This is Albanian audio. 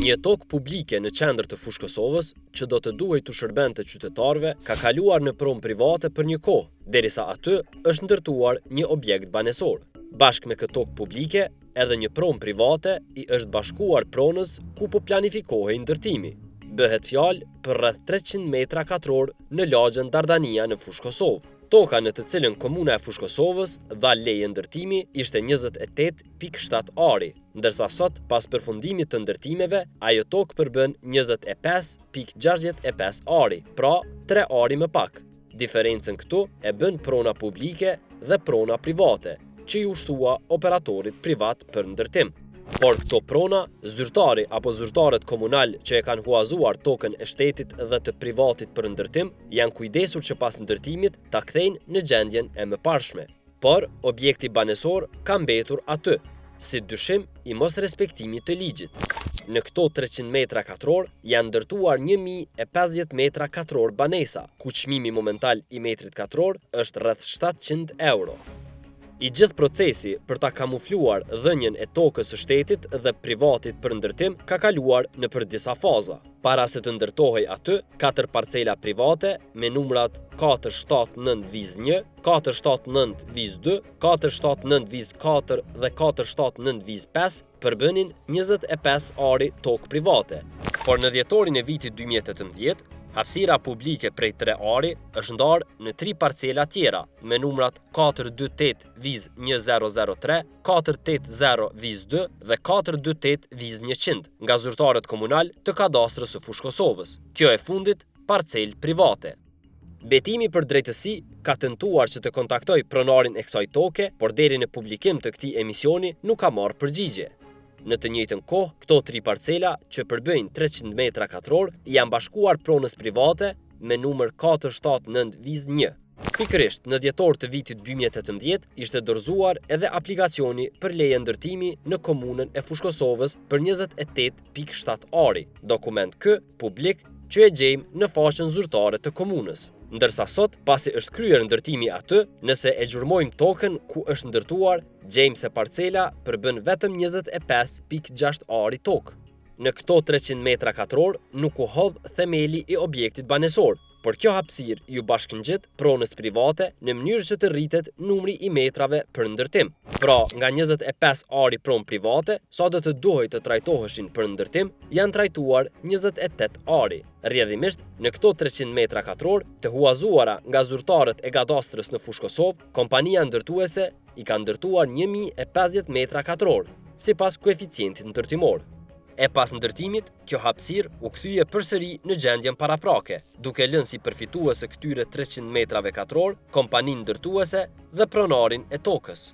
Një tokë publike në qendër të Fushë Kosovës, që do të duhej të shërbente qytetarëve, ka kaluar në pronë private për një kohë, derisa aty është ndërtuar një objekt banesor. Bashkë me këtë tokë publike, edhe një pronë private i është bashkuar pronës ku po planifikohej ndërtimi. Bëhet fjalë për rreth 300 metra katror në lagjen Dardania në Fushë Kosovë. Toka në të cilën komuna e Fushë Kosovës dha leje ndërtimi ishte 28.7 ari, ndërsa sot, pas përfundimit të ndërtimeve, ajo tokë përbën 25.65 ari, pra 3 ari më pak. Diferencën këtu e bën prona publike dhe prona private, që i ushtua operatorit privat për ndërtim. Por këto prona, zyrtari apo zyrtarët komunal që e kanë huazuar tokën e shtetit dhe të privatit për ndërtim, janë kujdesur që pas ndërtimit ta kthejnë në gjendjen e mëparshme. Por objekti banesor ka mbetur aty, si dyshim i mos respektimit të ligjit. Në këto 300 metra katror janë ndërtuar 1050 metra katror banesa, ku çmimi momental i metrit katror është rreth 700 euro. I gjithë procesi për ta kamufluar dhënien e tokës së shtetit dhe privatit për ndërtim ka kaluar nëpër disa faza. Para se të ndërtohej aty, 4 parcela private me numrat 479-1, 479-2, 479-4 dhe 479-5 përbënin 25 ari tokë private. Por në dhjetorin e vitit 2018, hapësira publike prej 3 ari është ndarë në 3 parcela tjera me numrat 428-1003, 480-2 dhe 428-100 nga zyrtarët komunal të kadastrës së Fushë Kosovës. Kjo e fundit parcel private. Betimi për drejtësi ka tentuar që të kontaktoj pronarin e kësaj toke, por deri në publikim të këtij emisioni nuk ka marrë përgjigje. Në të njëjtën kohë, këto 3 parcela që përbëjnë 300 metra katror janë bashkuar pronës private me numër 479-1. Pikërisht në dhjetor të vitit 2018 ishte dorëzuar edhe aplikacioni për leje ndërtimi në komunën e Fushë Kosovës për 28.7 ari, dokument K publik që e gjejmë në faqen zyrtare të komunës. Ndërsa sot, pasi është kryer ndërtimi aty, nëse e gjurmojmë tokën ku është ndërtuar, gjejmë se parcela përbën vetëm 25.6 ari tokë. Në këto 300 metra katror nuk u hodh themeli i objektit banesor, por kjo hapësirë ju bashkëngjit pronës private në mënyrë që të rritet numri i metrave për ndërtim. Pra, nga 25 ari pronë private, sa do të duhej të trajtoheshin për ndërtim, janë trajtuar 28 ari. Rrjedhimisht, në këto 300 metra katror, të huazuara nga zyrtarët e kadastrës në Fushë Kosovë, kompania ndërtuese i ka ndërtuar 1050 metra katror, sipas koeficientit ndërtimor. E pas ndërtimit, kjo hapësirë u kthye përsëri në gjendjen paraprake, duke lënë si përfituese këtyre 300 metrave katror kompaninë ndërtuese dhe pronarin e tokës.